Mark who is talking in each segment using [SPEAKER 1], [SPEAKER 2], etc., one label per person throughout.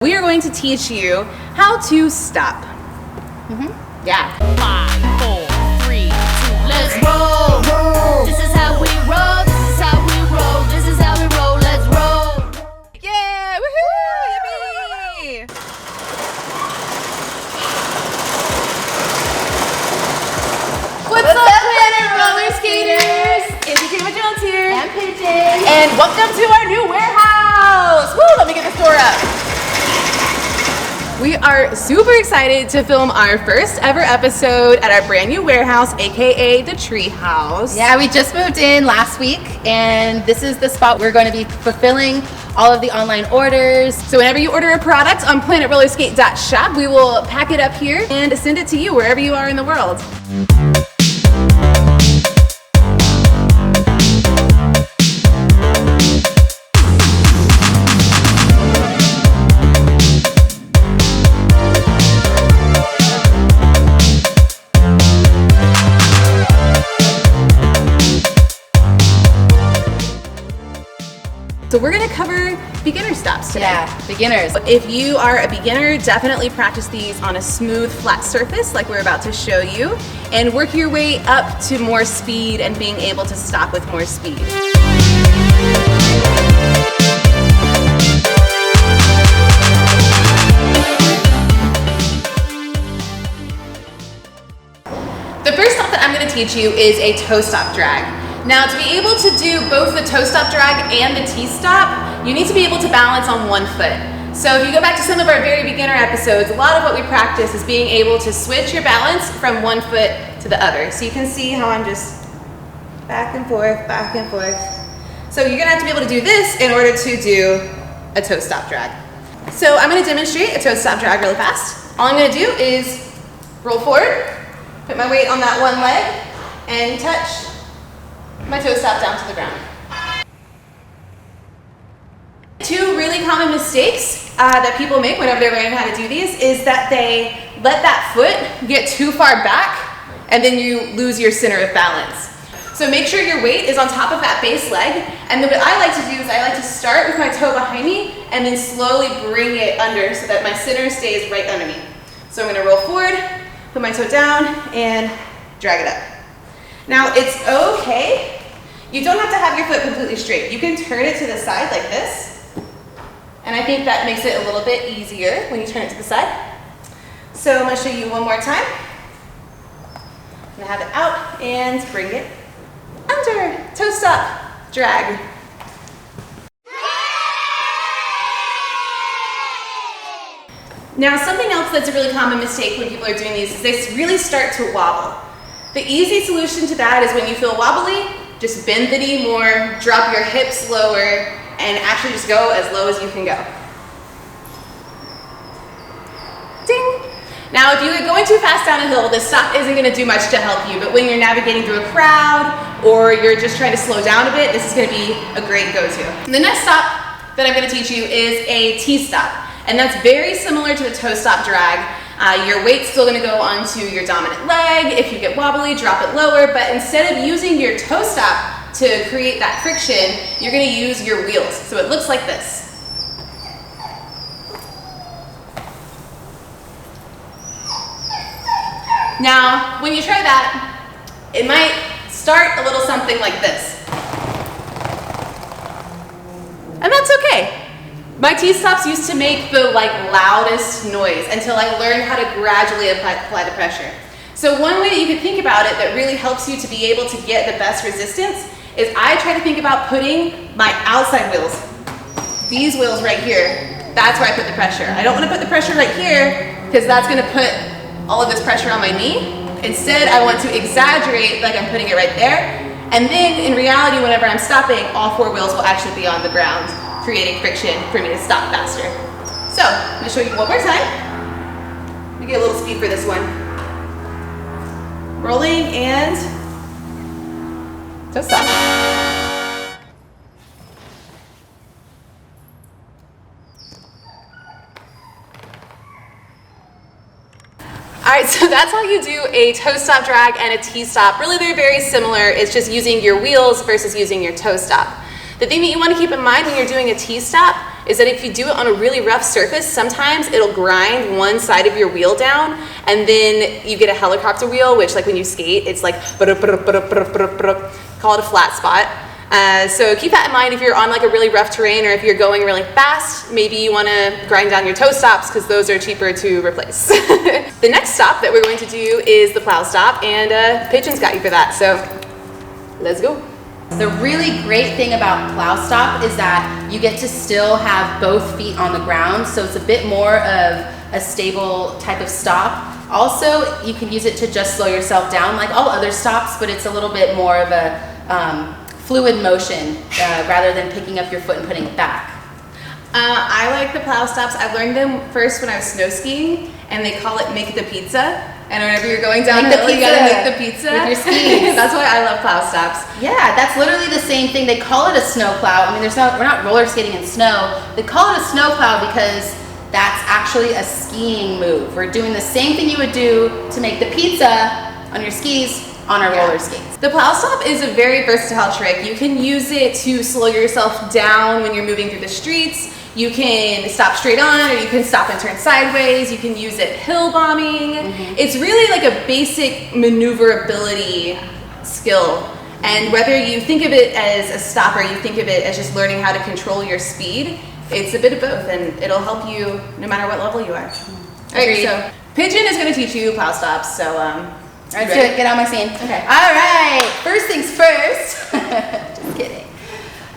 [SPEAKER 1] We are going to teach you how to stop. Yeah.
[SPEAKER 2] 5, 4, 3, 2, let's roll. This is how we roll. This is how we roll. This is how we roll. Let's roll.
[SPEAKER 1] Yeah! Woohoo! Yippee! What's up, Planet Roller Skaters? Indy Jamma here.
[SPEAKER 3] And Pigeon.
[SPEAKER 1] And welcome to our new warehouse! Woo! Let me get this door up. We are super excited to film our first ever episode at our brand new warehouse, aka the Tree House.
[SPEAKER 3] Yeah, we just moved in last week, and this is the spot we're going to be fulfilling all of the online orders.
[SPEAKER 1] So whenever you order a product on planetrollerskate.shop, we will pack it up here and send it to you wherever you are in the world. So we're gonna cover beginner stops today.
[SPEAKER 3] Yeah, beginners.
[SPEAKER 1] If you are a beginner, definitely practice these on a smooth, flat surface like we're about to show you, and work your way up to more speed and being able to stop with more speed. The first stop that I'm gonna teach you is a toe stop drag. Now, to be able to do both the toe stop drag and the T-stop, you need to be able to balance on one foot. So if you go back to some of our very beginner episodes, a lot of what we practice is being able to switch your balance from one foot to the other. So you can see how I'm just back and forth, back and forth. So you're gonna have to be able to do this in order to do a toe stop drag. So I'm gonna demonstrate a toe stop drag really fast. All I'm gonna do is roll forward, put my weight on that one leg, and touch my toe stop down to the ground. Two really common mistakes that people make whenever they're learning how to do these is that they let that foot get too far back and then you lose your center of balance. So make sure your weight is on top of that base leg, and then what I like to do is I like to start with my toe behind me and then slowly bring it under so that my center stays right under me. So I'm gonna roll forward, put my toe down, and drag it up. Now it's okay, you don't have to have your foot completely straight. You can turn it to the side like this, and I think that makes it a little bit easier when you turn it to the side. So I'm gonna show you one more time. I'm gonna have it out and bring it under. Toe stop, drag. Now something else that's a really common mistake when people are doing these is they really start to wobble. The easy solution to that is when you feel wobbly, just bend the knee more, drop your hips lower, and actually just go as low as you can go. Ding! Now if you're going too fast down a hill, this stop isn't gonna do much to help you, but when you're navigating through a crowd or you're just trying to slow down a bit, this is gonna be a great go-to. The next stop that I'm gonna teach you is a T-stop, and that's very similar to the toe stop drag. Your weight's still gonna go onto your dominant leg. If you get wobbly, drop it lower, but instead of using your toe stop to create that friction, you're gonna use your wheels. So it looks like this. Now, when you try that, it might start a little something like this. And that's okay. My T-stops used to make the loudest noise until I learned how to gradually apply the pressure. So one way that you can think about it that really helps you to be able to get the best resistance is I try to think about putting my outside wheels, these wheels right here, that's where I put the pressure. I don't want to put the pressure right here because that's going to put all of this pressure on my knee. Instead, I want to exaggerate like I'm putting it right there. And then in reality, whenever I'm stopping, all four wheels will actually be on the ground, creating friction for me to stop faster. So, I'm gonna show you one more time. Let me get a little speed for this one. Rolling and toe stop. All right, so that's how you do a toe stop drag and a T-stop. Really, they're very similar. It's just using your wheels versus using your toe stop. The thing that you want to keep in mind when you're doing a T-stop is that if you do it on a really rough surface, sometimes it'll grind one side of your wheel down, and then you get a helicopter wheel, which like when you skate, it's like, call it a flat spot. So keep that in mind if you're on like a really rough terrain, or if you're going really fast, maybe you want to grind down your toe stops because those are cheaper to replace. The next stop that we're going to do is the Plow Stop, and Pigeon's got you for that, so let's go.
[SPEAKER 3] The really great thing about Plow Stop is that you get to still have both feet on the ground, so it's a bit more of a stable type of stop. Also, you can use it to just slow yourself down like all other stops, but it's a little bit more of a fluid motion rather than picking up your foot and putting it back.
[SPEAKER 1] I like the Plow Stops. I learned them first when I was snow skiing, and they call it make the pizza. And whenever you're going downhill, you gotta make the pizza
[SPEAKER 3] with your skis.
[SPEAKER 1] That's why I love Plow Stops.
[SPEAKER 3] Yeah, that's literally the same thing. They call it a snow plow. I mean, we're not roller skating in snow. They call it a snow plow because that's actually a skiing move. We're doing the same thing you would do to make the pizza on your skis on our roller skates.
[SPEAKER 1] The Plow Stop is a very versatile trick. You can use it to slow yourself down when you're moving through the streets. You can stop straight on, or you can stop and turn sideways. You can use it hill bombing. It's really like a basic maneuverability skill. And whether you think of it as a stop or you think of it as just learning how to control your speed, it's a bit of both, and it'll help you no matter what level you are. All right, so Pigeon is going to teach you Plow Stops, so
[SPEAKER 3] let's do it. Get on my scene.
[SPEAKER 1] Okay.
[SPEAKER 3] All right. First things first. Just kidding.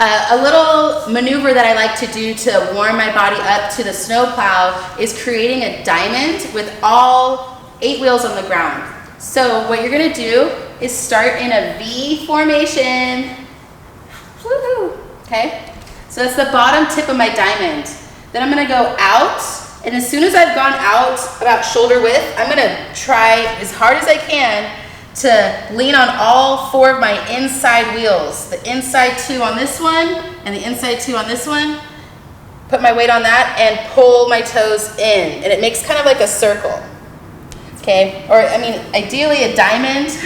[SPEAKER 3] A little maneuver that I like to do to warm my body up to the snow plow is creating a diamond with all 8 wheels on the ground. So what you're gonna do is start in a V formation. Woohoo! Okay. So that's the bottom tip of my diamond. Then I'm gonna go out, and as soon as I've gone out about shoulder width, I'm gonna try as hard as I can to lean on all 4 of my inside wheels. The inside 2 on this one and the inside 2 on this one. Put my weight on that and pull my toes in, and it makes kind of like a circle. Okay, or I mean ideally a diamond,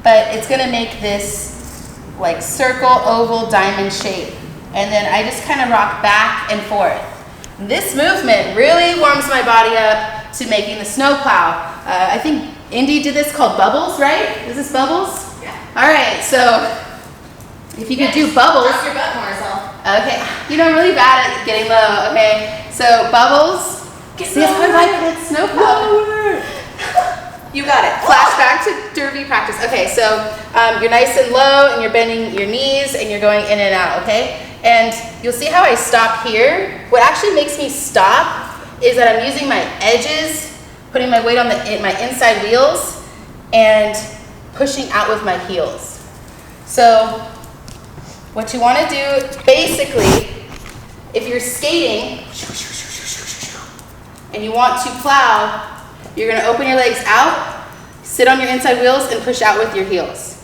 [SPEAKER 3] but it's gonna make this like circle, oval, diamond shape. And then I just kind of rock back and forth. This movement really warms my body up to making the snow plow. I think Indy did this called bubbles, right? Is this bubbles?
[SPEAKER 1] Yeah.
[SPEAKER 3] All right, so if you could do bubbles.
[SPEAKER 1] Drop your butt more, so.
[SPEAKER 3] Okay, you know, I'm really bad at getting low, okay? So bubbles. See, it's kind of like that snow plow.
[SPEAKER 1] You got it.
[SPEAKER 3] Flashback to derby practice. Okay, so you're nice and low and you're bending your knees and you're going in and out, okay? And you'll see how I stop here. What actually makes me stop is that I'm using my edges, putting my weight on my inside wheels and pushing out with my heels. So what you want to do, basically, if you're skating and you want to plow, you're going to open your legs out, sit on your inside wheels, and push out with your heels.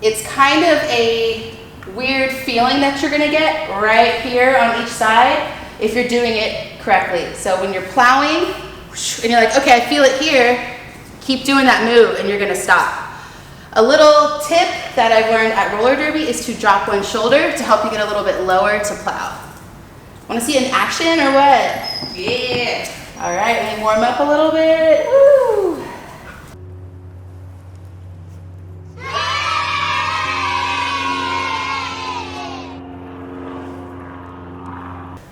[SPEAKER 3] It's kind of a weird feeling that you're going to get right here on each side if you're doing it correctly. So when you're plowing, and you're like, okay, I feel it here, keep doing that move and you're gonna stop. A little tip that I've learned at roller derby is to drop one shoulder to help you get a little bit lower to plow. Wanna see an action or what?
[SPEAKER 1] Yeah.
[SPEAKER 3] All right, let me warm up a little bit. Woo.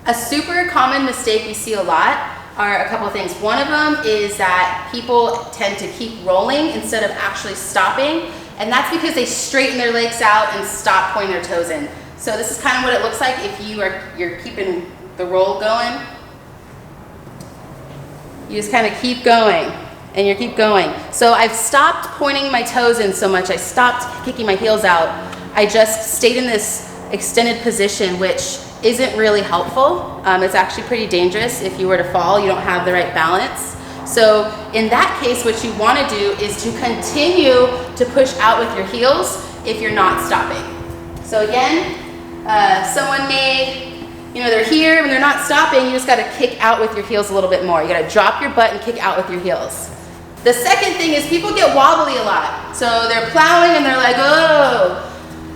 [SPEAKER 3] A super common mistake we see a lot are a couple of things. One of them is that people tend to keep rolling instead of actually stopping, and that's because they straighten their legs out and stop pointing their toes in. So this is kind of what it looks like if you're keeping the roll going. You just kind of keep going and you keep going. So I've stopped pointing my toes in so much, I stopped kicking my heels out. I just stayed in this extended position, which isn't really helpful. It's actually pretty dangerous. If you were to fall, you don't have the right balance. So in that case, what you want to do is to continue to push out with your heels if you're not stopping. So again, someone may, they're here and they're not stopping, you just got to kick out with your heels a little bit more. You got to drop your butt and kick out with your heels. The second thing is people get wobbly a lot. So they're plowing and they're like, oh.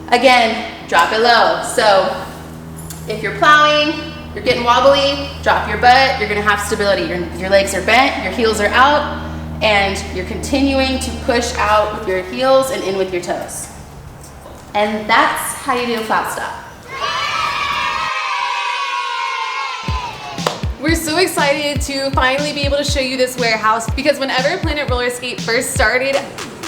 [SPEAKER 3] Again, drop it low. So if you're plowing, you're getting wobbly, drop your butt, you're gonna have stability. Your legs are bent, your heels are out, and you're continuing to push out with your heels and in with your toes. And that's how you do a plow stop.
[SPEAKER 1] We're so excited to finally be able to show you this warehouse because whenever Planet Roller Skate first started,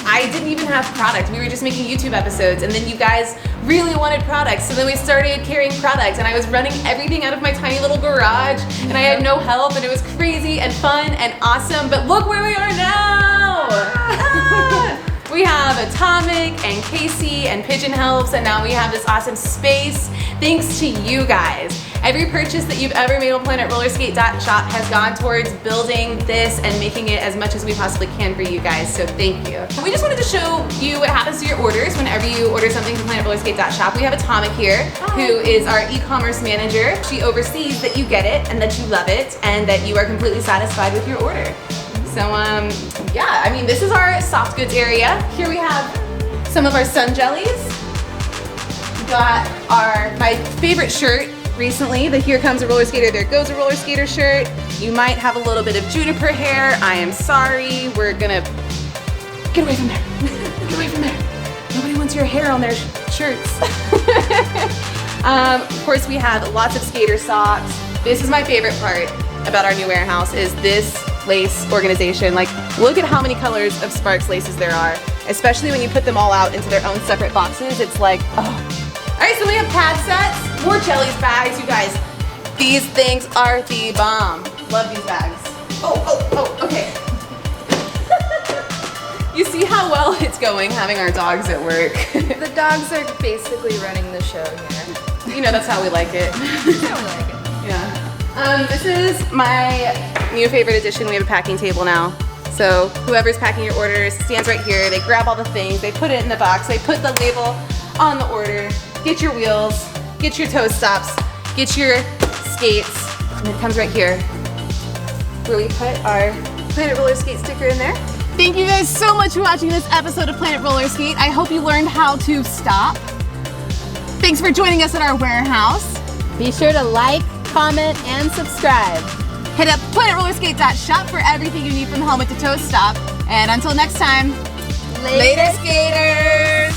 [SPEAKER 1] I didn't even have product. We were just making YouTube episodes, and then you guys really wanted products. So then we started carrying products, and I was running everything out of my tiny little garage, and I had no help, and it was crazy and fun and awesome. But look where we are now! We have Atomic and Casey and Pigeon helps, and now we have this awesome space thanks to you guys. Every purchase that you've ever made on PlanetRollerskate.shop has gone towards building this and making it as much as we possibly can for you guys, so thank you. We just wanted to show you what happens to your orders whenever you order something from PlanetRollerskate.shop. We have Atomic here, who is our e-commerce manager. She oversees that you get it and that you love it and that you are completely satisfied with your order. So yeah, I mean, this is our soft goods area. Here we have some of our sun jellies. We got my favorite shirt recently, the Here Comes a Roller Skater, There Goes a Roller Skater shirt. You might have a little bit of juniper hair. I am sorry. We're gonna get away from there. Get away from there. Nobody wants your hair on their shirts. Of course, we have lots of skater socks. This is my favorite part about our new warehouse is this lace organization. Like, look at how many colors of Sparks laces there are, especially when you put them all out into their own separate boxes. It's like, oh. All right, so we have pad sets, more Jellies bags, you guys. These things are the bomb. Love these bags. Oh, okay. You see how well it's going having our dogs at work.
[SPEAKER 4] The dogs are basically running the show here.
[SPEAKER 1] You know, that's how we like it.
[SPEAKER 4] That's how we like it.
[SPEAKER 1] Yeah. This is my new favorite addition. We have a packing table now. So whoever's packing your orders stands right here. They grab all the things, they put it in the box, they put the label on the order. Get your wheels, get your toe stops, get your skates, and it comes right here where we put our Planet Roller Skate sticker in there. Thank you guys so much for watching this episode of Planet Roller Skate. I hope you learned how to stop. Thanks for joining us at our warehouse.
[SPEAKER 5] Be sure to like, comment, and subscribe.
[SPEAKER 1] Hit up PlanetRollerskate.shop for everything you need from helmet to toe stop. And until next time, later skaters!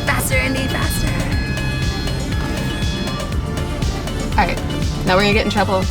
[SPEAKER 4] Faster, Indy, faster.
[SPEAKER 1] All right, now we're gonna get in trouble.